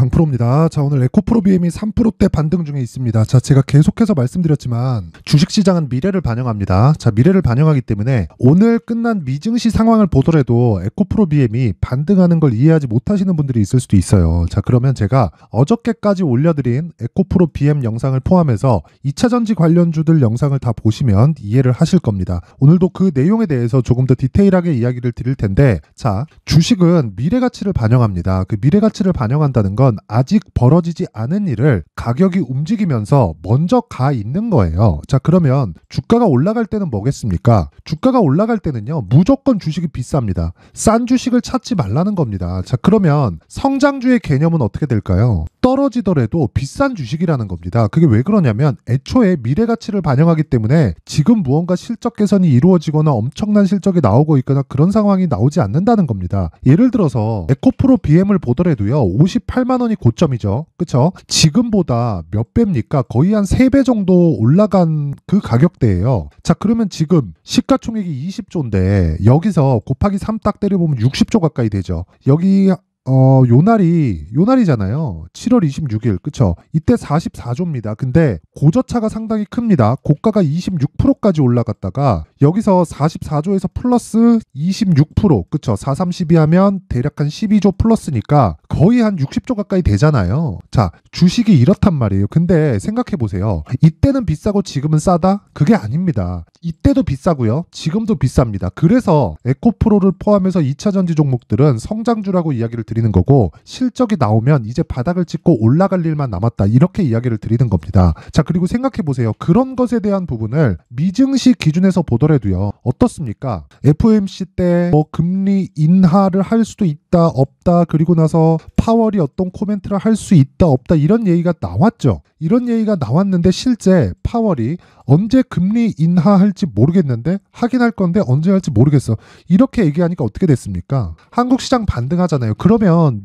강프로입니다. 자, 오늘 에코프로 BM이 3%대 반등 중에 있습니다. 자, 제가 계속해서 말씀드렸지만 주식시장은 미래를 반영합니다. 자, 미래를 반영하기 때문에 오늘 끝난 미증시 상황을 보더라도 에코프로 BM이 반등하는 걸 이해하지 못하시는 분들이 있을 수도 있어요. 자, 그러면 제가 어저께까지 올려드린 에코프로 BM 영상을 포함해서 2차전지 관련주들 영상을 다 보시면 이해를 하실 겁니다. 오늘도 그 내용에 대해서 조금 더 디테일하게 이야기를 드릴 텐데, 자, 주식은 미래 가치를 반영합니다. 그 미래 가치를 반영한다는 건 아직 벌어지지 않은 일을 가격이 움직이면서 먼저 가 있는 거예요. 자, 그러면 주가가 올라갈 때는 뭐겠습니까? 주가가 올라갈 때는요, 무조건 주식이 비쌉니다. 싼 주식을 찾지 말라는 겁니다. 자, 그러면 성장주의 개념은 어떻게 될까요? 떨어지더라도 비싼 주식이라는 겁니다. 그게 왜 그러냐면 애초에 미래 가치를 반영하기 때문에 지금 무언가 실적 개선이 이루어지거나 엄청난 실적이 나오고 있거나 그런 상황이 나오지 않는다는 겁니다. 예를 들어서 에코프로 BM을 보더라도요, 58만 원이 고점이죠. 그쵸? 지금보다 몇 배입니까? 거의 한 3배 정도 올라간 그 가격대예요. 자, 그러면 지금 시가총액이 20조인데 여기서 곱하기 3 딱 때려보면 60조 가까이 되죠. 여기 요날이잖아요. 7월 26일, 그쵸? 이때 44조입니다. 근데 고저차가 상당히 큽니다. 고가가 26%까지 올라갔다가 여기서 44조에서 플러스 26%, 그쵸? 4, 32 하면 대략 한 12조 플러스니까 거의 한 60조 가까이 되잖아요. 자, 주식이 이렇단 말이에요. 근데 생각해보세요. 이때는 비싸고 지금은 싸다? 그게 아닙니다. 이때도 비싸고요. 지금도 비쌉니다. 그래서 에코프로를 포함해서 2차전지 종목들은 성장주라고 이야기를 드리는 거고, 실적이 나오면 이제 바닥을 찍고 올라갈 일만 남았다, 이렇게 이야기를 드리는 겁니다. 자, 그리고 생각해보세요. 그런 것에 대한 부분을 미증시 기준에서 보더라도요, 어떻습니까? FOMC 때 금리 인하를 할 수도 있다 없다, 그리고 나서 파월이 어떤 코멘트를 할 수 있다 없다, 이런 얘기가 나왔죠. 이런 얘기가 나왔는데 실제 파월이 언제 금리 인하할지 모르겠는데 하긴 할 건데 언제 할지 모르겠어, 이렇게 얘기하니까 어떻게 됐습니까? 한국 시장 반등하잖아요. 그러면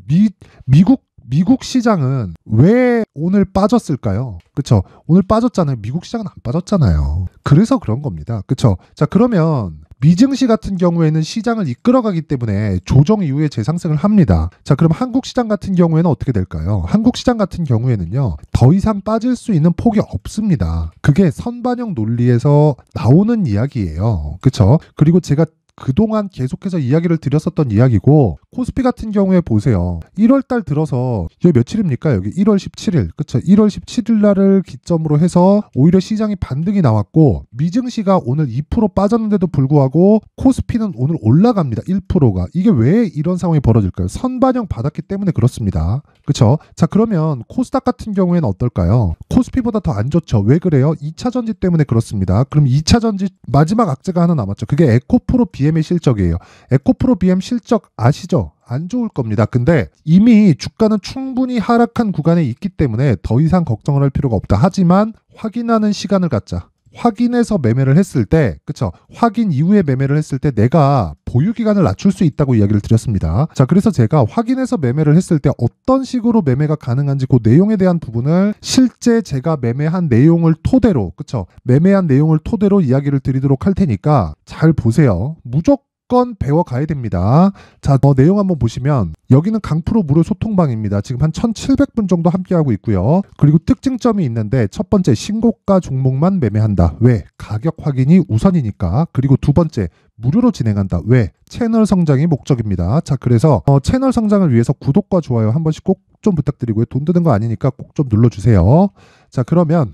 미국 시장은 왜 오늘 빠졌을까요? 그쵸? 오늘 빠졌잖아요. 미국 시장은 안 빠졌잖아요. 그래서 그런 겁니다. 그쵸? 자, 그러면 미증시 같은 경우에는 시장을 이끌어가기 때문에 조정 이후에 재상승을 합니다. 자, 그럼 한국 시장 같은 경우에는 어떻게 될까요? 한국 시장 같은 경우에는요, 더 이상 빠질 수 있는 폭이 없습니다. 그게 선반영 논리에서 나오는 이야기예요. 그쵸? 그리고 제가 그동안 계속해서 이야기를 드렸었던 이야기고, 코스피 같은 경우에 보세요. 1월달 들어서 여기 며칠입니까? 여기 1월 17일, 그쵸? 1월 17일 날을 기점으로 해서 오히려 시장이 반등이 나왔고, 미증시가 오늘 2% 빠졌는데도 불구하고 코스피는 오늘 올라갑니다. 1%가. 이게 왜 이런 상황이 벌어질까요? 선반영 받았기 때문에 그렇습니다. 그쵸? 자, 그러면 코스닥 같은 경우에는 어떨까요? 코스피보다 더 안 좋죠. 왜 그래요? 2차전지 때문에 그렇습니다. 그럼 2차전지 마지막 악재가 하나 남았죠. 그게 에코프로 BM의 실적이에요. 에코프로 BM 실적 아시죠? 안 좋을 겁니다. 근데 이미 주가는 충분히 하락한 구간에 있기 때문에 더 이상 걱정을 할 필요가 없다. 하지만 확인하는 시간을 갖자. 확인해서 매매를 했을 때, 그쵸? 확인 이후에 매매를 했을 때 내가 보유 기간을 낮출 수 있다고 이야기를 드렸습니다. 자, 그래서 제가 확인해서 매매를 했을 때 어떤 식으로 매매가 가능한지 그 내용에 대한 부분을 실제 제가 매매한 내용을 토대로, 그쵸? 매매한 내용을 토대로 이야기를 드리도록 할 테니까 잘 보세요. 무조건 배워가야 됩니다. 자, 내용 한번 보시면 여기는 강프로 무료 소통방입니다. 지금 한 1700분 정도 함께하고 있고요. 그리고 특징점이 있는데, 첫 번째, 신고가 종목만 매매한다. 왜? 가격 확인이 우선이니까. 그리고 두 번째, 무료로 진행한다. 왜? 채널 성장이 목적입니다. 자, 그래서 채널 성장을 위해서 구독과 좋아요 한 번씩 꼭 좀 부탁드리고요. 돈 드는 거 아니니까 꼭 좀 눌러주세요. 자, 그러면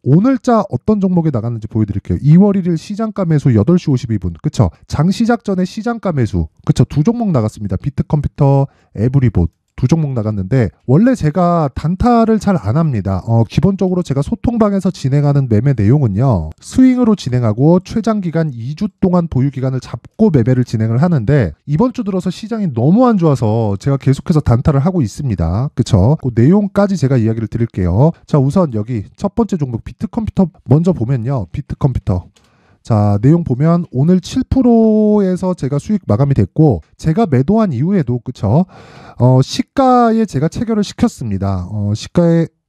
오늘자 어떤 종목에 나갔는지 보여드릴게요. 2월 1일 시장가 매수 8시 52분. 그쵸? 장 시작 전에 시장가 매수. 그쵸? 두 종목 나갔습니다. 비트컴퓨터, 에브리봇. 두 종목 나갔는데, 원래 제가 단타를 잘 안 합니다. 기본적으로 제가 소통방에서 진행하는 매매 내용은요, 스윙으로 진행하고 최장기간 2주 동안 보유 기간을 잡고 매매를 진행을 하는데, 이번 주 들어서 시장이 너무 안 좋아서 제가 계속해서 단타를 하고 있습니다. 그쵸? 그 내용까지 제가 이야기를 드릴게요. 자, 우선 여기 첫 번째 종목 비트컴퓨터 먼저 보면요. 비트컴퓨터. 자, 내용 보면 오늘 7%에서 제가 수익 마감이 됐고, 제가 매도한 이후에도, 그쵸? 시가에 제가 체결을 시켰습니다.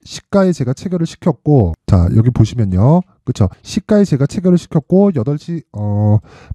시가에 제가 체결을 시켰고, 자 여기 보시면요, 그쵸, 시가에 제가 체결을 시켰고 8시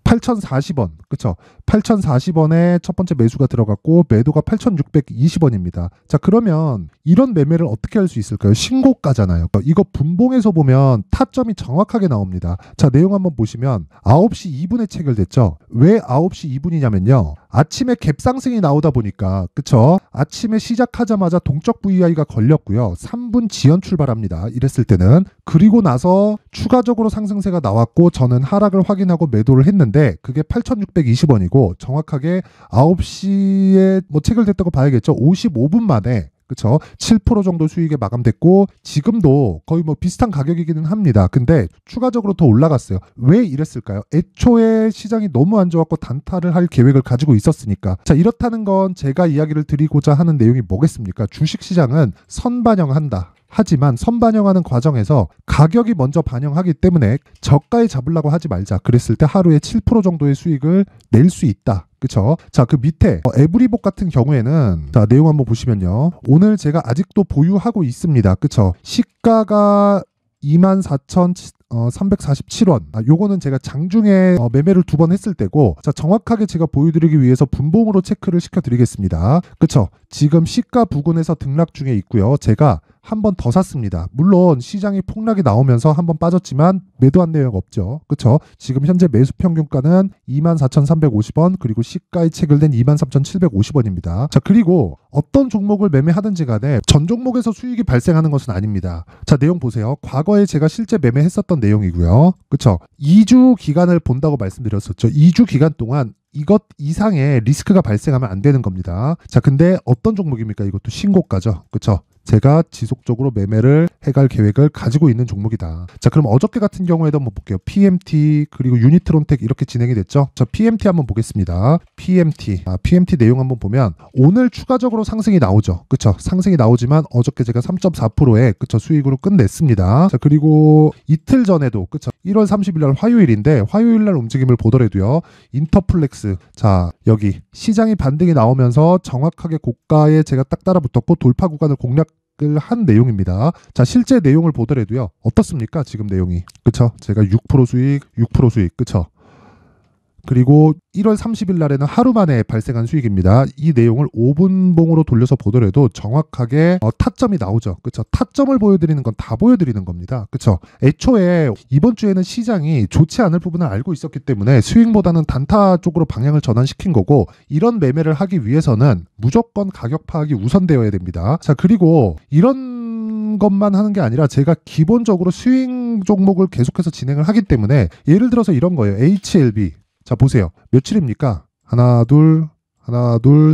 8,040원, 그쵸, 8,040원에 첫 번째 매수가 들어갔고 매도가 8,620원입니다. 자 그러면 이런 매매를 어떻게 할 수 있을까요? 신고가잖아요. 이거 분봉에서 보면 타점이 정확하게 나옵니다. 자 내용 한번 보시면 9시 2분에 체결됐죠. 왜 9시 2분이냐면요, 아침에 갭상승이 나오다 보니까, 그쵸, 아침에 시작하자마자 동적 VI가 걸렸고요, 3분 지연 출발합니다. 이랬을 때는. 그리고 나서 추가적으로 상승세가 나왔고 저는 하락을 확인하고 매도를 했는데 그게 8,620원이고 정확하게 9시에 뭐 체결됐다고 봐야겠죠. 55분 만에, 그쵸, 7% 정도 수익에 마감됐고 지금도 거의 뭐 비슷한 가격이기는 합니다. 근데 추가적으로 더 올라갔어요. 왜 이랬을까요? 애초에 시장이 너무 안 좋았고 단타를 할 계획을 가지고 있었으니까. 자 이렇다는 건 제가 이야기를 드리고자 하는 내용이 뭐겠습니까? 주식시장은 선반영한다. 하지만 선반영하는 과정에서 가격이 먼저 반영하기 때문에 저가에 잡으려고 하지 말자. 그랬을 때 하루에 7% 정도의 수익을 낼 수 있다. 그쵸? 자, 그 밑에 에브리복 같은 경우에는 자 내용 한번 보시면요, 오늘 제가 아직도 보유하고 있습니다. 그쵸? 시가가 24,347원. 요거는 제가 장중에 매매를 2번 했을 때고, 자 정확하게 제가 보여드리기 위해서 분봉으로 체크를 시켜드리겠습니다. 그쵸? 지금 시가 부근에서 등락 중에 있고요. 제가 한 번 더 샀습니다. 물론 시장이 폭락이 나오면서 한 번 빠졌지만 매도한 내용 없죠. 그쵸? 지금 현재 매수 평균가는 24,350원, 그리고 시가에 체결된 23,750원입니다. 자 그리고 어떤 종목을 매매하든지 간에 전 종목에서 수익이 발생하는 것은 아닙니다. 자 내용 보세요. 과거에 제가 실제 매매했었던 내용이고요. 그쵸? 2주 기간을 본다고 말씀드렸었죠. 2주 기간 동안 이것 이상의 리스크가 발생하면 안 되는 겁니다. 자 근데 어떤 종목입니까? 이것도 신고가죠. 그쵸? 제가 지속적으로 매매를 해갈 계획을 가지고 있는 종목이다. 자 그럼 어저께 같은 경우에도 한번 볼게요. PMT 그리고 유니트론텍 이렇게 진행이 됐죠. 자 PMT 한번 보겠습니다. PMT 내용 한번 보면 오늘 추가적으로 상승이 나오죠. 그쵸? 상승이 나오지만 어저께 제가 3.4%에 그쵸, 수익으로 끝냈습니다. 자 그리고 이틀 전에도, 그쵸, 1월 30일 날 화요일인데 화요일 날 움직임을 보더라도요, 인터플렉스, 자 여기 시장이 반등이 나오면서 정확하게 고가에 제가 딱 따라붙었고 돌파 구간을 공략 한 내용입니다. 자 실제 내용을 보더라도요, 어떻습니까? 지금 내용이, 그쵸? 제가 6% 수익, 6% 수익, 그쵸? 그리고 1월 30일 날에는 하루 만에 발생한 수익입니다. 이 내용을 5분봉으로 돌려서 보더라도 정확하게 타점이 나오죠. 그쵸? 타점을 보여드리는 건 다 보여드리는 겁니다. 그쵸? 애초에 이번 주에는 시장이 좋지 않을 부분을 알고 있었기 때문에 수익보다는 단타 쪽으로 방향을 전환시킨 거고, 이런 매매를 하기 위해서는 무조건 가격 파악이 우선되어야 됩니다. 자 그리고 이런 것만 하는 게 아니라 제가 기본적으로 스윙 종목을 계속해서 진행을 하기 때문에, 예를 들어서 이런 거예요. HLB. 자 보세요. 며칠입니까? 하나 둘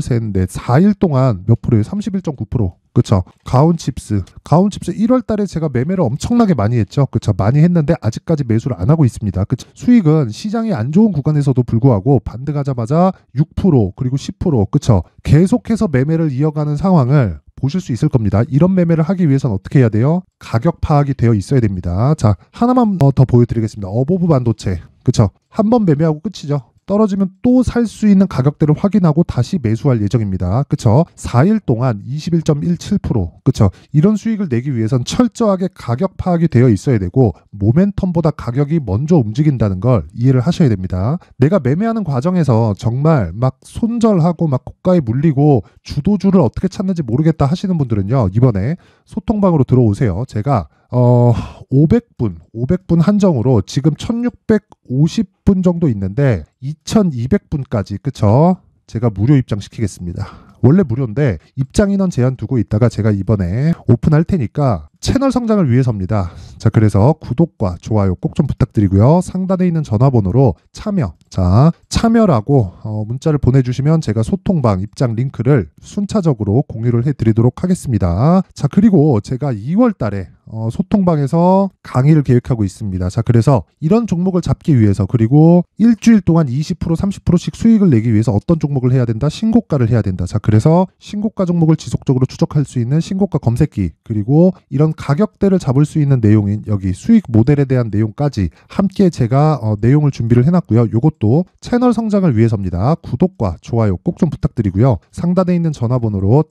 셋 넷 4일 동안 몇 프로예요? 31.9%. 그쵸? 가온칩스 1월 달에 제가 매매를 엄청나게 많이 했죠. 그쵸? 많이 했는데 아직까지 매수를 안 하고 있습니다. 그쵸? 수익은 시장이 안 좋은 구간에서도 불구하고 반등하자마자 6% 그리고 10%, 그쵸? 계속해서 매매를 이어가는 상황을 보실 수 있을 겁니다. 이런 매매를 하기 위해서는 어떻게 해야 돼요? 가격 파악이 되어 있어야 됩니다. 자 하나만 더 보여드리겠습니다. 어보브 반도체, 그쵸? 한 번 매매하고 끝이죠. 떨어지면 또 살 수 있는 가격대를 확인하고 다시 매수할 예정입니다. 그쵸? 4일 동안 21.17%, 그쵸? 이런 수익을 내기 위해선 철저하게 가격 파악이 되어 있어야 되고, 모멘텀보다 가격이 먼저 움직인다는 걸 이해를 하셔야 됩니다. 내가 매매하는 과정에서 정말 막 손절하고 막 고가에 물리고 주도주를 어떻게 찾는지 모르겠다 하시는 분들은요, 이번에 소통방으로 들어오세요. 제가 500분 한정으로 지금 1650분 정도 있는데 2200분까지, 그쵸? 제가 무료 입장시키겠습니다. 원래 무료인데 입장 인원 제한 두고 있다가 제가 이번에 오픈할 테니까 채널 성장을 위해서입니다. 자 그래서 구독과 좋아요 꼭 좀 부탁드리고요. 상단에 있는 전화번호로 참여라고 문자를 보내주시면 제가 소통방 입장 링크를 순차적으로 공유를 해드리도록 하겠습니다. 자 그리고 제가 2월 달에 소통방에서 강의를 계획하고 있습니다. 자 그래서 이런 종목을 잡기 위해서, 그리고 일주일 동안 20% 30%씩 수익을 내기 위해서 어떤 종목을 해야 된다? 신고가를 해야 된다. 자 그래서 신고가 종목을 지속적으로 추적할 수 있는 신고가 검색기, 그리고 이런 가격대를 잡을 수 있는 내용인 여기 수익 모델에 대한 내용까지 함께 제가 내용을 준비를 해놨고요. 이것도 채널 성장을 위해서입니다. 구독과 좋아요 꼭 좀 부탁드리고요. 상단에 있는 전화번호로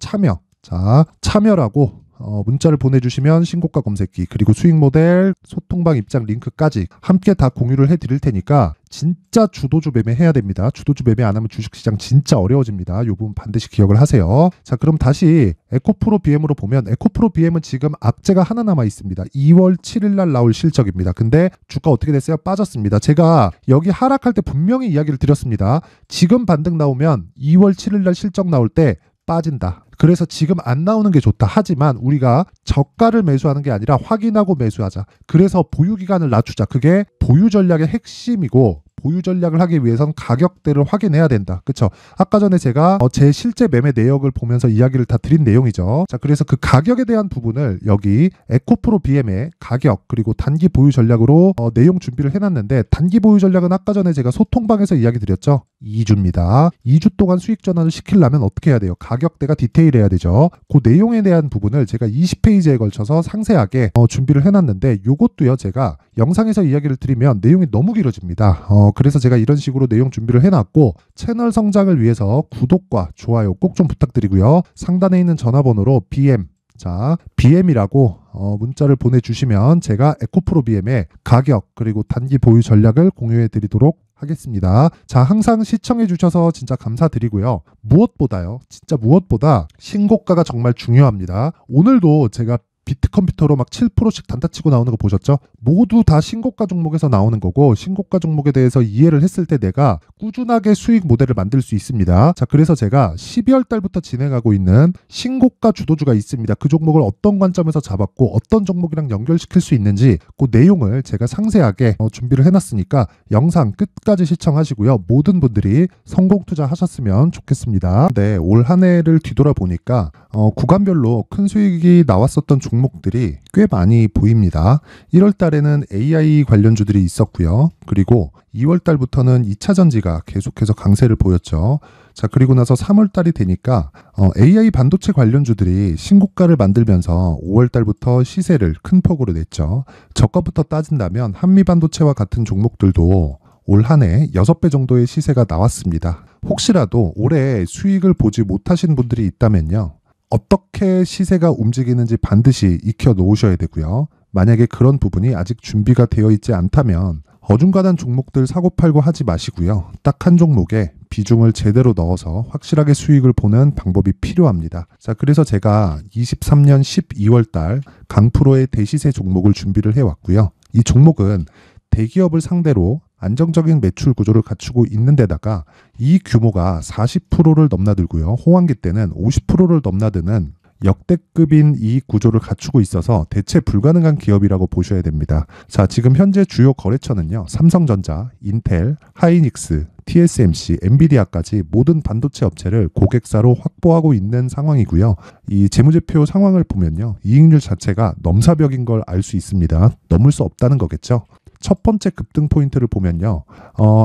참여라고 문자를 보내주시면 신고가 검색기 그리고 수익 모델 소통방 입장 링크까지 함께 다 공유를 해드릴 테니까 진짜 주도주 매매 해야 됩니다. 주도주 매매 안 하면 주식시장 진짜 어려워집니다. 이 부분 반드시 기억을 하세요. 자, 그럼 다시 에코프로 BM으로 보면 에코프로 BM은 지금 악재가 하나 남아 있습니다. 2월 7일 날 나올 실적입니다. 근데 주가 어떻게 됐어요? 빠졌습니다. 제가 여기 하락할 때 분명히 이야기를 드렸습니다. 지금 반등 나오면 2월 7일 날 실적 나올 때 빠진다. 그래서 지금 안 나오는 게 좋다. 하지만 우리가 저가를 매수하는 게 아니라 확인하고 매수하자. 그래서 보유 기간을 낮추자. 그게 보유 전략의 핵심이고 보유 전략을 하기 위해선 가격대를 확인해야 된다. 그쵸? 아까 전에 제가 제 실제 매매 내역을 보면서 이야기를 다 드린 내용이죠. 자, 그래서 그 가격에 대한 부분을 여기 에코프로 BM의 가격 그리고 단기 보유 전략으로 내용 준비를 해놨는데 단기 보유 전략은 아까 전에 제가 소통방에서 이야기 드렸죠. 2주입니다. 2주 동안 수익 전환을 시키려면 어떻게 해야 돼요? 가격대가 디테일해야 되죠. 그 내용에 대한 부분을 제가 20페이지에 걸쳐서 상세하게 준비를 해놨는데 요것도요 제가 영상에서 이야기를 드리면 내용이 너무 길어집니다. 그래서 제가 이런 식으로 내용 준비를 해놨고 채널 성장을 위해서 구독과 좋아요 꼭 좀 부탁드리고요. 상단에 있는 전화번호로 BM 자, BM이라고 문자를 보내주시면 제가 에코프로 BM의 가격 그리고 단기 보유 전략을 공유해 드리도록 하겠습니다. 자, 항상 시청해 주셔서 진짜 감사드리고요. 무엇보다요. 진짜 무엇보다 신고가가 정말 중요합니다. 오늘도 제가 비트컴퓨터로 막 7%씩 단타 치고 나오는 거 보셨죠? 모두 다 신고가 종목에서 나오는 거고 신고가 종목에 대해서 이해를 했을 때 내가 꾸준하게 수익 모델을 만들 수 있습니다. 자, 그래서 제가 12월 달부터 진행하고 있는 신고가 주도주가 있습니다. 그 종목을 어떤 관점에서 잡았고 어떤 종목이랑 연결시킬 수 있는지 그 내용을 제가 상세하게 준비를 해놨으니까 영상 끝까지 시청하시고요. 모든 분들이 성공 투자하셨으면 좋겠습니다. 네, 올 한 해를 뒤돌아보니까 구간별로 큰 수익이 나왔었던 종목들이 꽤 많이 보입니다. 1월 달에는 AI 관련주들이 있었고요. 그리고 2월 달부터는 2차전지가 계속해서 강세를 보였죠. 자, 그리고 나서 3월 달이 되니까 AI 반도체 관련주들이 신고가를 만들면서 5월 달부터 시세를 큰 폭으로 냈죠. 저가부터 따진다면 한미반도체와 같은 종목들도 올 한 해 6배 정도의 시세가 나왔습니다. 혹시라도 올해 수익을 보지 못하신 분들이 있다면요. 어떻게 시세가 움직이는지 반드시 익혀 놓으셔야 되고요. 만약에 그런 부분이 아직 준비가 되어 있지 않다면 어중간한 종목들 사고팔고 하지 마시고요. 딱 한 종목에 비중을 제대로 넣어서 확실하게 수익을 보는 방법이 필요합니다. 자, 그래서 제가 23년 12월 달 강프로의 대시세 종목을 준비를 해왔고요. 이 종목은 대기업을 상대로 안정적인 매출 구조를 갖추고 있는 데다가 이 규모가 40%를 넘나들고요. 호황기 때는 50%를 넘나드는 역대급인 이익 구조를 갖추고 있어서 대체 불가능한 기업이라고 보셔야 됩니다. 자, 지금 현재 주요 거래처는요. 삼성전자, 인텔, 하이닉스, TSMC, 엔비디아까지 모든 반도체 업체를 고객사로 확보하고 있는 상황이고요. 이 재무제표 상황을 보면요. 이익률 자체가 넘사벽인 걸 알 수 있습니다. 넘을 수 없다는 거겠죠. 첫 번째 급등 포인트를 보면요.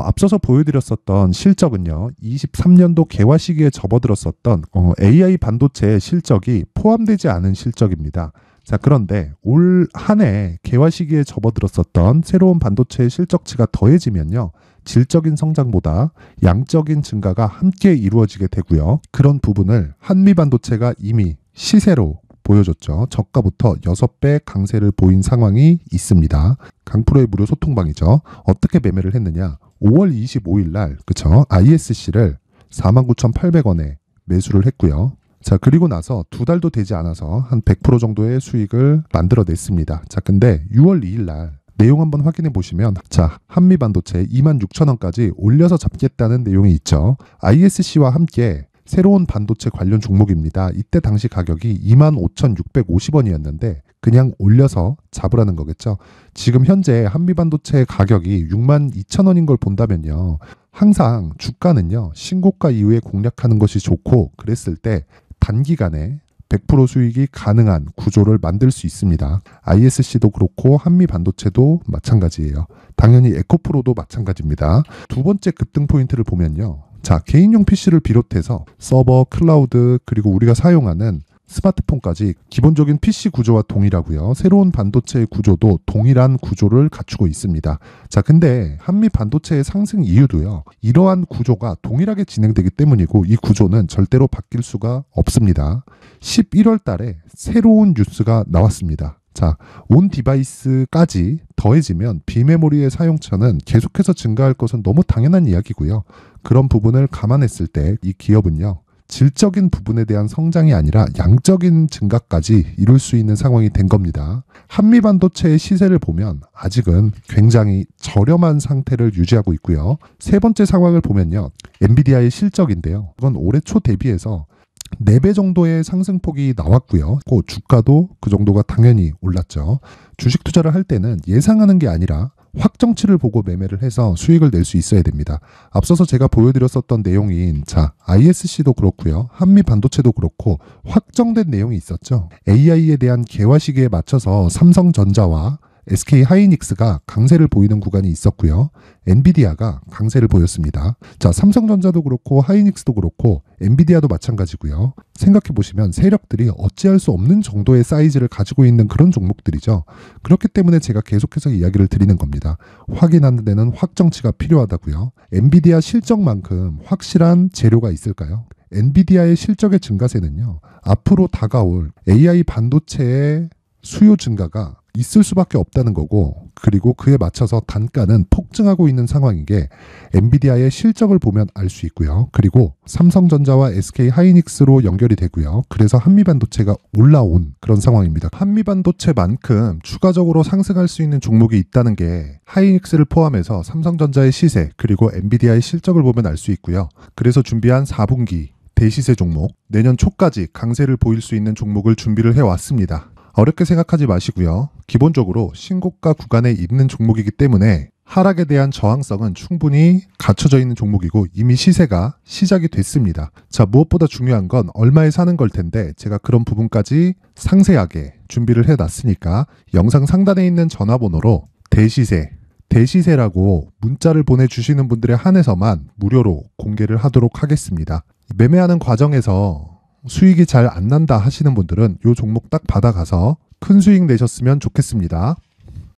앞서서 보여드렸었던 실적은요. 23년도 개화 시기에 접어들었었던 AI 반도체 실적이 포함되지 않은 실적입니다. 자, 그런데 올 한 해 개화 시기에 접어들었었던 새로운 반도체 실적치가 더해지면요. 질적인 성장보다 양적인 증가가 함께 이루어지게 되고요. 그런 부분을 한미반도체가 이미 시세로 보여줬죠. 저가부터 6배 강세를 보인 상황이 있습니다. 강프로의 무료 소통방이죠. 어떻게 매매를 했느냐. 5월 25일 날 그쵸? ISC를 49,800원에 매수를 했고요. 자, 그리고 나서 2달도 되지 않아서 한 100% 정도의 수익을 만들어냈습니다. 자, 근데 6월 2일 날 내용 한번 확인해 보시면 자, 한미반도체 26,000원까지 올려서 잡겠다는 내용이 있죠. ISC와 함께 새로운 반도체 관련 종목입니다. 이때 당시 가격이 25,650원이었는데 그냥 올려서 잡으라는 거겠죠. 지금 현재 한미반도체 가격이 62,000원인 걸 본다면요. 항상 주가는요. 신고가 이후에 공략하는 것이 좋고 그랬을 때 단기간에 100% 수익이 가능한 구조를 만들 수 있습니다. ISC도 그렇고 한미반도체도 마찬가지예요. 당연히 에코프로도 마찬가지입니다. 두 번째 급등 포인트를 보면요. 자, 개인용 PC를 비롯해서 서버, 클라우드, 그리고 우리가 사용하는 스마트폰까지 기본적인 PC 구조와 동일하고요. 새로운 반도체의 구조도 동일한 구조를 갖추고 있습니다. 자, 근데 한미 반도체의 상승 이유도요. 이러한 구조가 동일하게 진행되기 때문이고 이 구조는 절대로 바뀔 수가 없습니다. 11월 달에 새로운 뉴스가 나왔습니다. 자, 온 디바이스까지 더해지면 비메모리의 사용처는 계속해서 증가할 것은 너무 당연한 이야기고요. 그런 부분을 감안했을 때 이 기업은요. 질적인 부분에 대한 성장이 아니라 양적인 증가까지 이룰 수 있는 상황이 된 겁니다. 한미 반도체의 시세를 보면 아직은 굉장히 저렴한 상태를 유지하고 있고요. 세 번째 상황을 보면요. 엔비디아의 실적인데요. 이건 올해 초 대비해서 4배 정도의 상승폭이 나왔고요. 그 주가도 그 정도가 당연히 올랐죠. 주식 투자를 할 때는 예상하는 게 아니라 확정치를 보고 매매를 해서 수익을 낼 수 있어야 됩니다. 앞서서 제가 보여드렸었던 내용인 ISC도 그렇고요. 한미 반도체도 그렇고 확정된 내용이 있었죠. AI에 대한 개화 시기에 맞춰서 삼성전자와 SK 하이닉스가 강세를 보이는 구간이 있었고요. 엔비디아가 강세를 보였습니다. 자, 삼성전자도 그렇고 하이닉스도 그렇고 엔비디아도 마찬가지고요. 생각해 보시면 세력들이 어찌할 수 없는 정도의 사이즈를 가지고 있는 그런 종목들이죠. 그렇기 때문에 제가 계속해서 이야기를 드리는 겁니다. 확인하는 데는 확정치가 필요하다고요. 엔비디아 실적만큼 확실한 재료가 있을까요? 엔비디아의 실적의 증가세는요. 앞으로 다가올 AI 반도체의 수요 증가가 있을 수밖에 없다는 거고, 그리고 그에 맞춰서 단가는 폭증하고 있는 상황인 게 엔비디아의 실적을 보면 알 수 있고요. 그리고 삼성전자와 SK 하이닉스로 연결이 되고요. 그래서 한미반도체가 올라온 그런 상황입니다. 한미반도체만큼 추가적으로 상승할 수 있는 종목이 있다는 게 하이닉스를 포함해서 삼성전자의 시세 그리고 엔비디아의 실적을 보면 알 수 있고요. 그래서 준비한 4분기 대시세 종목, 내년 초까지 강세를 보일 수 있는 종목을 준비를 해왔습니다. 어렵게 생각하지 마시고요. 기본적으로 신고가 구간에 있는 종목이기 때문에 하락에 대한 저항성은 충분히 갖춰져 있는 종목이고 이미 시세가 시작이 됐습니다. 자, 무엇보다 중요한 건 얼마에 사는 걸 텐데 제가 그런 부분까지 상세하게 준비를 해놨으니까 영상 상단에 있는 전화번호로 대시세라고 문자를 보내주시는 분들에 한해서만 무료로 공개를 하도록 하겠습니다. 매매하는 과정에서 수익이 잘 안 난다 하시는 분들은 이 종목 딱 받아가서 큰 수익 내셨으면 좋겠습니다.